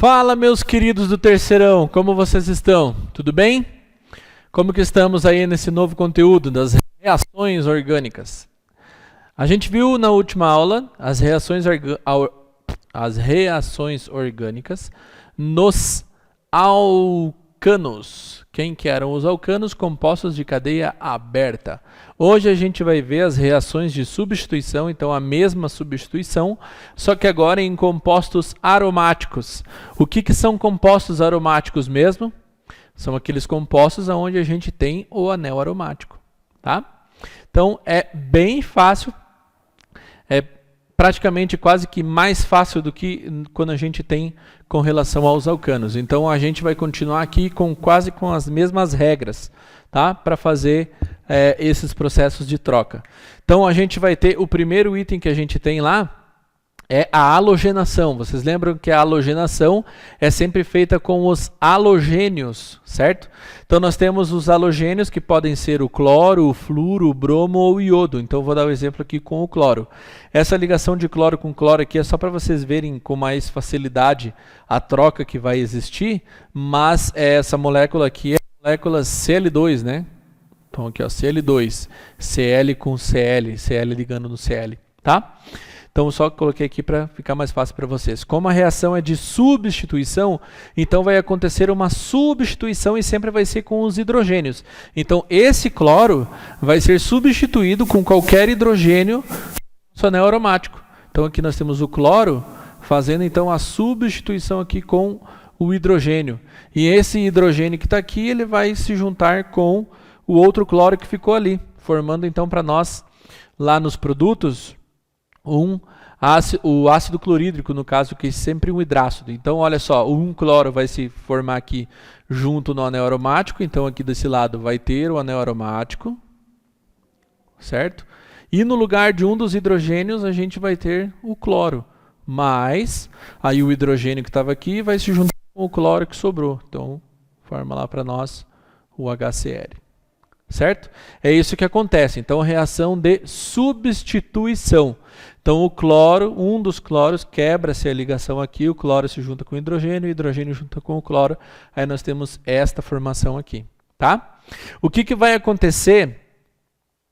Fala, meus queridos do terceirão, como vocês estão? Tudo bem? Como que estamos aí nesse novo conteúdo das reações orgânicas? A gente viu na última aula as reações orgânicas nos alcanos. Quem que eram os alcanos? Compostos de cadeia aberta. Hoje a gente vai ver as reações de substituição, então a mesma substituição, só que agora em compostos aromáticos. O que são compostos aromáticos mesmo? São aqueles compostos onde a gente tem o anel aromático, tá? Então é bem fácil, é praticamente quase que mais fácil do que quando a gente tem com relação aos alcanos. Então a gente vai continuar aqui quase com as mesmas regras, tá? Para fazer esses processos de troca. Então a gente vai ter o primeiro item que a gente tem lá, é a halogenação. Vocês lembram que a halogenação é sempre feita com os halogênios, certo? Então nós temos os halogênios que podem ser o cloro, o flúor, o bromo ou o iodo. Então vou dar o exemplo aqui com o cloro. Essa ligação de cloro com cloro aqui é só para vocês verem com mais facilidade a troca que vai existir, mas essa molécula aqui é a molécula Cl2, né? Então aqui ó, Cl2, Cl com Cl, Cl ligando no Cl, tá? Então, só coloquei aqui para ficar mais fácil para vocês. Como a reação é de substituição, então vai acontecer uma substituição e sempre vai ser com os hidrogênios. Então, esse cloro vai ser substituído com qualquer hidrogênio no anel aromático. Então, aqui nós temos o cloro fazendo então a substituição aqui com o hidrogênio. E esse hidrogênio que está aqui, ele vai se juntar com o outro cloro que ficou ali, formando então para nós, lá nos produtos, o ácido clorídrico, no caso, que é sempre um hidrácido. Então, olha só, um cloro vai se formar aqui junto no anel aromático. Então, aqui desse lado vai ter o anel aromático, certo? E no lugar de um dos hidrogênios, a gente vai ter o cloro. Mas, aí o hidrogênio que estava aqui vai se juntar com o cloro que sobrou. Então, forma lá para nós o HCl. Certo? É isso que acontece. Então, reação de substituição. Então, o cloro, um dos cloros, quebra-se a ligação aqui, o cloro se junta com o hidrogênio junta com o cloro, aí nós temos esta formação aqui, tá? O que vai acontecer?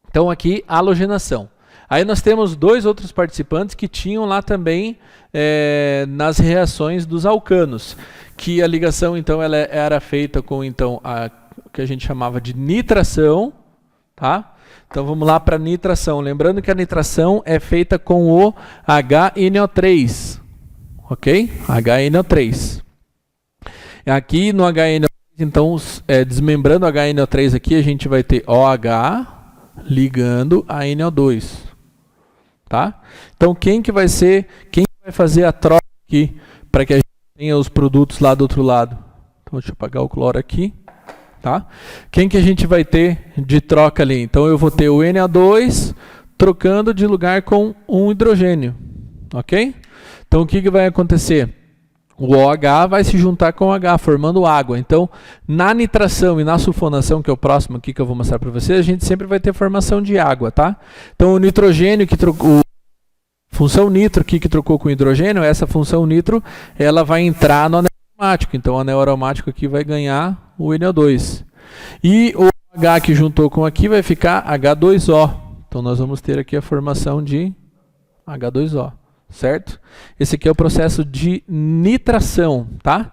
Então, aqui, halogenação. Aí nós temos dois outros participantes que tinham lá também nas reações dos alcanos, que a ligação, então, ela era feita com, então, o que a gente chamava de nitração, tá? Então vamos lá para a nitração. Lembrando que a nitração é feita com o HNO3, ok? HNO3. Aqui no HNO3, então, desmembrando o HNO3 aqui, a gente vai ter OH ligando a NO2, tá? Então quem vai fazer a troca aqui para que a gente tenha os produtos lá do outro lado? Então deixa eu apagar o cloro aqui. Tá? Quem que a gente vai ter de troca ali? Então eu vou ter o Na2 trocando de lugar com um hidrogênio, ok? Então o que vai acontecer? O OH vai se juntar com o H, formando água. Então na nitração e na sulfonação, que é o próximo aqui que eu vou mostrar para vocês, a gente sempre vai ter formação de água, tá? Então o nitrogênio que trocou, função nitro aqui que trocou com hidrogênio, essa função nitro, ela vai entrar no anel aromático. Então o anel aromático aqui vai ganhar o NO2. E o H que juntou com aqui vai ficar H2O. Então nós vamos ter aqui a formação de H2O, certo? Esse aqui é o processo de nitração, tá?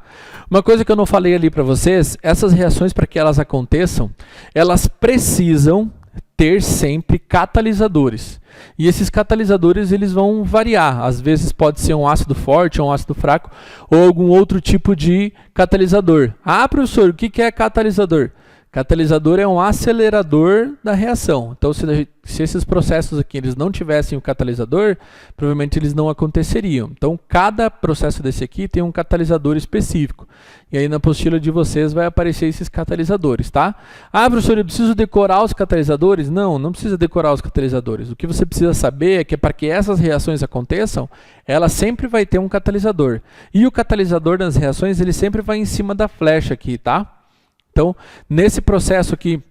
Uma coisa que eu não falei ali para vocês, essas reações, para que elas aconteçam, elas precisam ter sempre catalisadores. E esses catalisadores, eles vão variar. Às vezes pode ser um ácido forte, um ácido fraco, ou algum outro tipo de catalisador. Ah, professor, o que é catalisador? Catalisador é um acelerador da reação. Então, se esses processos aqui eles não tivessem o catalisador, provavelmente eles não aconteceriam. Então, cada processo desse aqui tem um catalisador específico. E aí na apostila de vocês vai aparecer esses catalisadores, tá? Ah, professor, eu preciso decorar os catalisadores? Não, não precisa decorar os catalisadores. O que você precisa saber é que para que essas reações aconteçam, ela sempre vai ter um catalisador. E o catalisador das reações, ele sempre vai em cima da flecha aqui, tá? Então, nesse processo aqui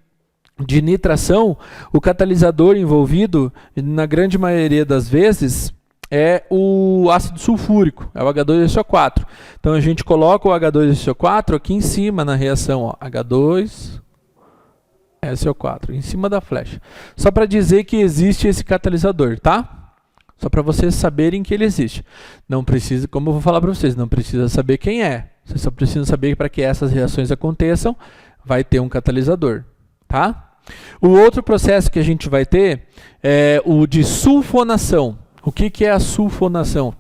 de nitração, o catalisador envolvido, na grande maioria das vezes, é o ácido sulfúrico, é o H2SO4. Então a gente coloca o H2SO4 aqui em cima na reação, ó, H2SO4, em cima da flecha. Só para dizer que existe esse catalisador, tá? Só para vocês saberem que ele existe. Não precisa, como eu vou falar para vocês, não precisa saber quem é. Vocês só precisam saber que para que essas reações aconteçam, vai ter um catalisador, tá? O outro processo que a gente vai ter é o de sulfonação. O que é a sulfonação?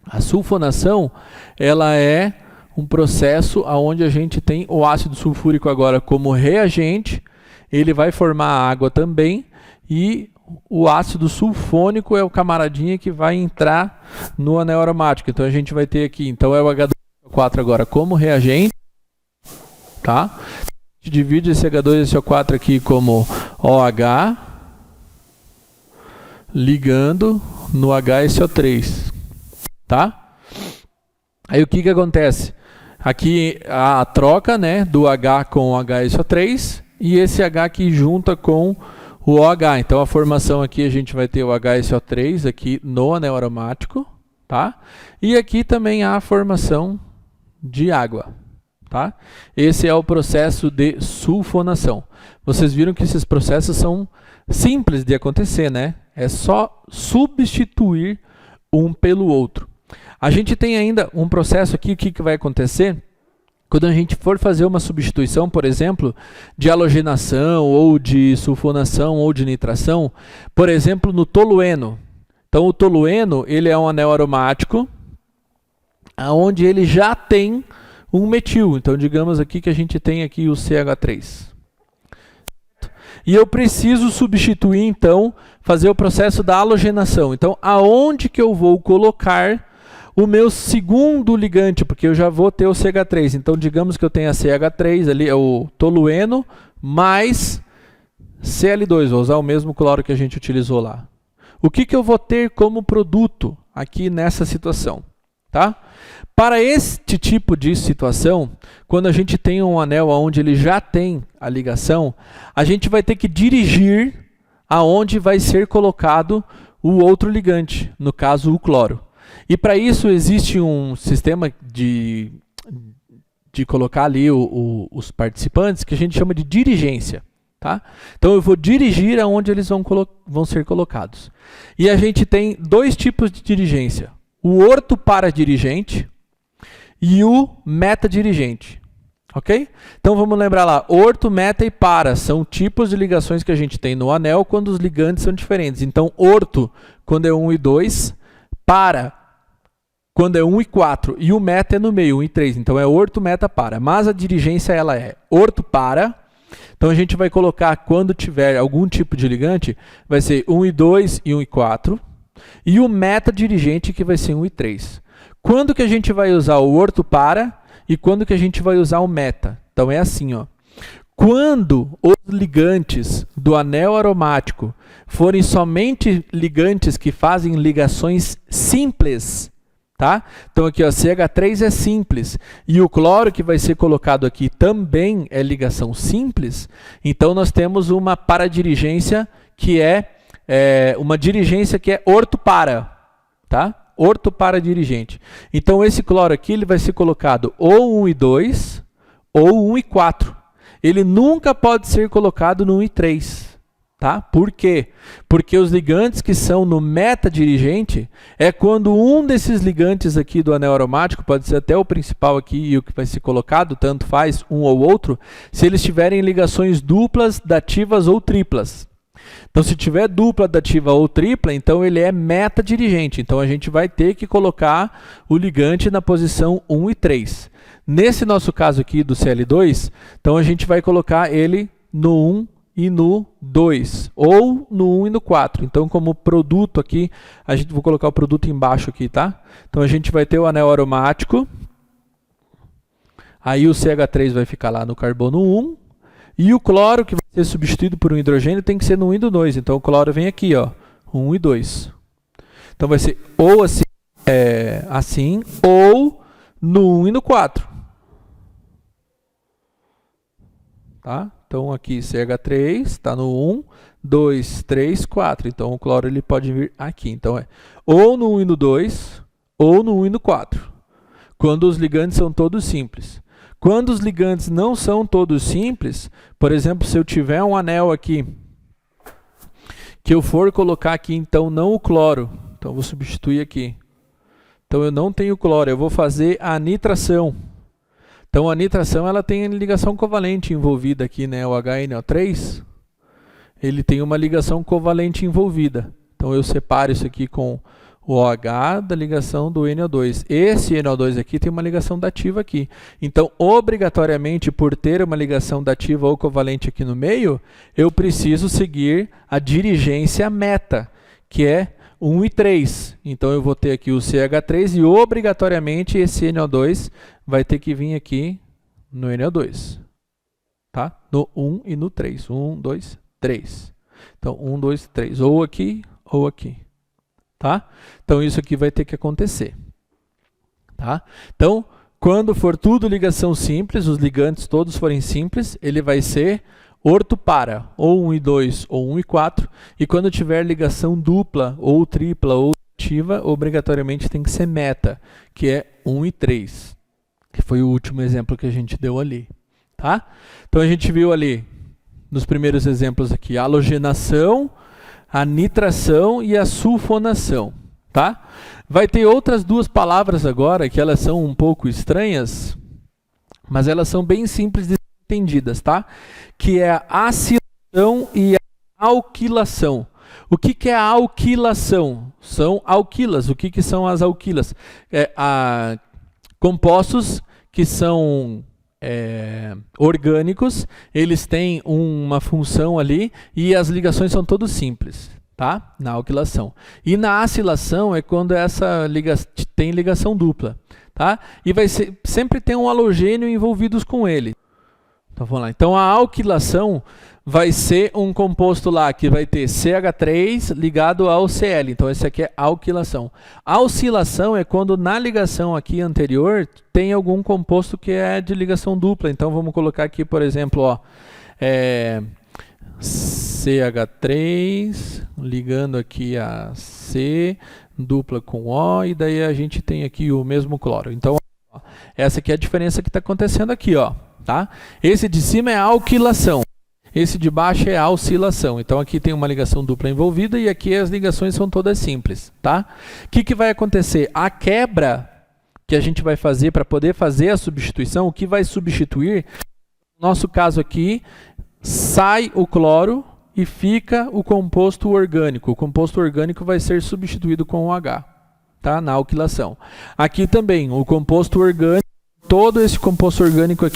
A sulfonação, ela é um processo onde a gente tem o ácido sulfúrico agora como reagente, ele vai formar água também, e o ácido sulfônico é o camaradinha que vai entrar no anel aromático. Então a gente vai ter aqui, então é o H2SO4 agora como reagente, tá? A gente divide esse H2SO4 aqui como OH, ligando no HSO3, tá? Aí o que acontece? Aqui a troca, né, do H com o HSO3 e esse H aqui junta com o OH. Então a formação aqui a gente vai ter o HSO3 aqui no anel aromático, tá? E aqui também há a formação de água, tá? Esse é o processo de sulfonação. Vocês viram que esses processos são simples de acontecer, né? É só substituir um pelo outro. A gente tem ainda um processo aqui, o que vai acontecer? Quando a gente for fazer uma substituição, por exemplo, de halogenação, ou de sulfonação, ou de nitração, por exemplo, no tolueno. Então, o tolueno, ele é um anel aromático, onde ele já tem um metil. Então, digamos aqui que a gente tem aqui o CH3. E eu preciso substituir, então, fazer o processo da halogenação. Então, aonde que eu vou colocar o meu segundo ligante? Porque eu já vou ter o CH3. Então, digamos que eu tenha CH3 ali, é o tolueno, mais Cl2. Vou usar o mesmo cloro que a gente utilizou lá. O que que eu vou ter como produto aqui nessa situação? Tá? Para este tipo de situação, quando a gente tem um anel onde ele já tem a ligação, a gente vai ter que dirigir aonde vai ser colocado o outro ligante, no caso o cloro. E para isso existe um sistema de colocar ali os participantes que a gente chama de dirigência. Tá? Então eu vou dirigir aonde eles vão ser colocados. E a gente tem dois tipos de dirigência. O orto-para-dirigente e o meta-dirigente. Ok? Então vamos lembrar lá, orto, meta e para são tipos de ligações que a gente tem no anel quando os ligantes são diferentes. Então orto quando é 1 e 2, para quando é 1 e 4 e o meta é no meio, 1 e 3. Então é orto, meta, para. Mas a dirigência ela é orto, para. Então a gente vai colocar quando tiver algum tipo de ligante, vai ser 1 e 2 e 1 e 4. E o meta-dirigente que vai ser 1 e 3. Quando que a gente vai usar o orto para e quando que a gente vai usar o meta? Então é assim, ó. Quando os ligantes do anel aromático forem somente ligantes que fazem ligações simples, tá? Então aqui, ó, CH3 é simples e o cloro que vai ser colocado aqui também é ligação simples, então nós temos uma paradirigência que é uma dirigência que é orto-para, tá? Orto-para-dirigente. Então, esse cloro aqui ele vai ser colocado ou 1 e 2 ou 1 e 4. Ele nunca pode ser colocado no 1 e 3. Tá? Por quê? Porque os ligantes que são no meta-dirigente é quando um desses ligantes aqui do anel aromático, pode ser até o principal aqui e o que vai ser colocado, tanto faz um ou outro, se eles tiverem ligações duplas, dativas ou triplas. Então, se tiver dupla, dativa ou tripla, então ele é meta-dirigente. Então, a gente vai ter que colocar o ligante na posição 1 e 3. Nesse nosso caso aqui do Cl2, então a gente vai colocar ele no 1 e no 2, ou no 1 e no 4. Então, como produto aqui, vou colocar o produto embaixo aqui, tá? Então, a gente vai ter o anel aromático, aí o CH3 vai ficar lá no carbono 1, e o cloro, que vai ser substituído por um hidrogênio, tem que ser no 1 e no 2. Então, o cloro vem aqui, ó, 1 e 2. Então, vai ser ou assim, assim ou no 1 e no 4. Tá? Então, aqui CH3 está no 1, 2, 3, 4. Então o cloro ele pode vir aqui. Então é ou no 1 e no 2, ou no 1 e no 4. Quando os ligantes são todos simples. Quando os ligantes não são todos simples, por exemplo, se eu tiver um anel aqui, que eu for colocar aqui, então, não o cloro, então eu vou substituir aqui. Então eu não tenho cloro, eu vou fazer a nitração. Então a nitração ela tem ligação covalente envolvida aqui, né? O HNO3, ele tem uma ligação covalente envolvida. Então eu separo isso aqui com o OH da ligação do NO2. Esse NO2 aqui tem uma ligação dativa aqui. Então, obrigatoriamente, por ter uma ligação dativa ou covalente aqui no meio, eu preciso seguir a dirigência meta, que é 1 e 3. Então, eu vou ter aqui o CH3 e, obrigatoriamente, esse NO2 vai ter que vir aqui no NO2. Tá? No 1 e no 3. 1, 2, 3. Então, 1, 2, 3. Ou aqui, ou aqui. Tá? Então, isso aqui vai ter que acontecer. Tá? Então, quando for tudo ligação simples, os ligantes todos forem simples, ele vai ser ortopara, ou 1 e 2, ou 1 e 4. E quando tiver ligação dupla, ou tripla, ou ativa, obrigatoriamente tem que ser meta, que é 1 e 3. Que foi o último exemplo que a gente deu ali. Tá? Então, a gente viu ali, nos primeiros exemplos aqui, a halogenação, a nitração e a sulfonação, tá? Vai ter outras duas palavras agora que elas são um pouco estranhas, mas elas são bem simples de ser entendidas, tá? Que é a acilação e a alquilação. O que é a alquilação? São alquilas. O que são as alquilas? Compostos que são orgânicos, eles têm uma função ali e as ligações são todas simples, tá? Na alquilação. E na acilação é quando essa tem ligação dupla, tá? E vai sempre ter um halogênio envolvidos com ele. Então vamos lá. Então a alquilação vai ser um composto lá que vai ter CH3 ligado ao Cl. Então esse aqui é alquilação. A oscilação é quando na ligação aqui anterior tem algum composto que é de ligação dupla. Então vamos colocar aqui, por exemplo, ó, CH3 ligando aqui a C dupla com O e daí a gente tem aqui o mesmo cloro. Então ó, essa aqui é a diferença que está acontecendo aqui, ó, tá? Esse de cima é a alquilação. Esse de baixo é a oscilação. Então aqui tem uma ligação dupla envolvida e aqui as ligações são todas simples, tá? O que vai acontecer? A quebra que a gente vai fazer para poder fazer a substituição, o que vai substituir, no nosso caso aqui, sai o cloro e fica o composto orgânico. O composto orgânico vai ser substituído com o H, tá? Na alquilação. Aqui também, o composto orgânico, todo esse composto orgânico aqui,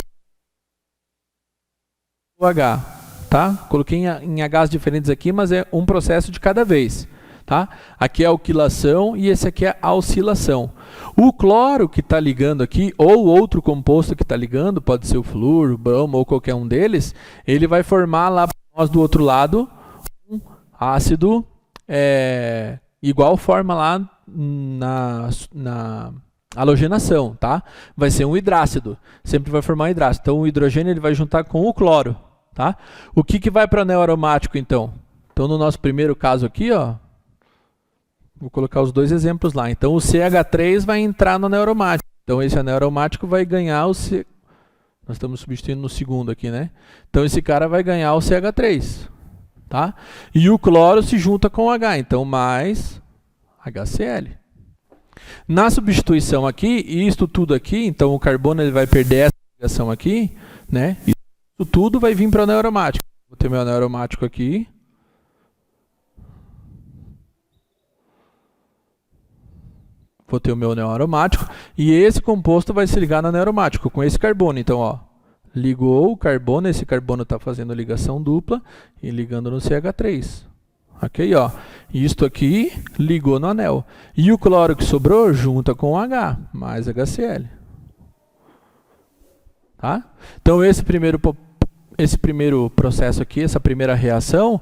o H. Tá? Coloquei em Hs diferentes aqui, mas é um processo de cada vez. Tá? Aqui é a alquilação e esse aqui é a oscilação. O cloro que está ligando aqui, ou outro composto que está ligando, pode ser o flúor, o bromo ou qualquer um deles, ele vai formar lá para nós do outro lado um ácido igual forma lá na halogenação. Tá? Vai ser um hidrácido, sempre vai formar um hidrácido. Então o hidrogênio ele vai juntar com o cloro. Tá? O que vai para o anel aromático, então? Então, no nosso primeiro caso aqui, ó, vou colocar os dois exemplos lá. Então, o CH3 vai entrar no anel aromático. Então, esse anel aromático vai ganhar o C... Nós estamos substituindo no segundo aqui, né? Então, esse cara vai ganhar o CH3. Tá? E o cloro se junta com o H. Então, mais HCl. Na substituição aqui, isto tudo aqui, então o carbono ele vai perder essa ligação aqui, né? Isso tudo vai vir para o anel aromático. Vou ter meu anel aromático aqui. Vou ter o meu anel aromático. E esse composto vai se ligar no anel aromático com esse carbono. Então, ó, ligou o carbono. Esse carbono está fazendo ligação dupla e ligando no CH3. Ok, ó. Isto aqui ligou no anel. E o cloro que sobrou junta com o H, mais HCl. Tá? Então, esse primeiro processo aqui, essa primeira reação,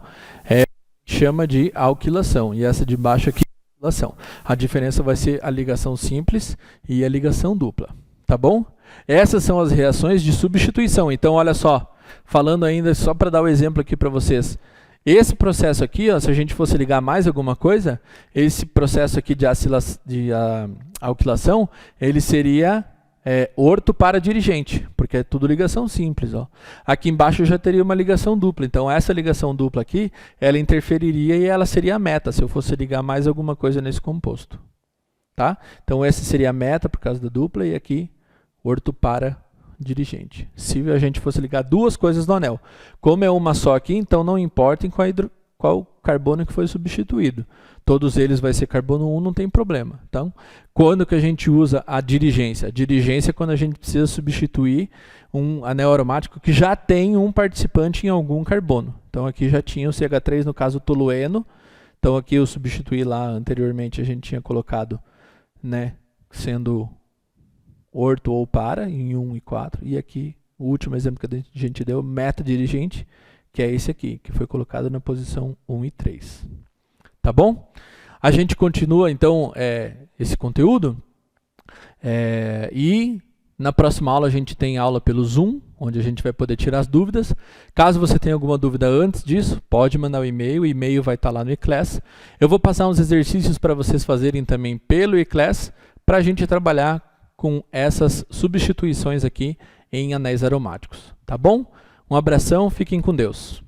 chama de alquilação. E essa de baixo aqui é alquilação. A diferença vai ser a ligação simples e a ligação dupla. Tá bom? Essas são as reações de substituição. Então, olha só, falando ainda, só para dar o exemplo aqui para vocês. Esse processo aqui, ó, se a gente fosse ligar mais alguma coisa, esse processo aqui de alquilação, ele seria orto para dirigente, porque é tudo ligação simples. Ó. Aqui embaixo já teria uma ligação dupla, então essa ligação dupla aqui, ela interferiria e ela seria a meta, se eu fosse ligar mais alguma coisa nesse composto. Tá? Então essa seria a meta por causa da dupla e aqui orto para dirigente. Se a gente fosse ligar duas coisas no anel. Como é uma só aqui, então não importa em qual carbono que foi substituído. Todos eles vai ser carbono 1, não tem problema. Então, quando que a gente usa a dirigência? A dirigência é quando a gente precisa substituir um anel aromático que já tem um participante em algum carbono. Então aqui já tinha o CH3, no caso tolueno. Então aqui eu substituí lá anteriormente, a gente tinha colocado, né, sendo orto ou para, em 1 e 4. E aqui, o último exemplo que a gente deu, meta-dirigente, que é esse aqui, que foi colocado na posição 1 e 3. Tá bom? A gente continua, então, esse conteúdo. E na próxima aula a gente tem aula pelo Zoom, onde a gente vai poder tirar as dúvidas. Caso você tenha alguma dúvida antes disso, pode mandar o e-mail vai estar lá no eClass. Eu vou passar uns exercícios para vocês fazerem também pelo eClass, para a gente trabalhar com essas substituições aqui em anéis aromáticos. Tá bom? Um abração, fiquem com Deus.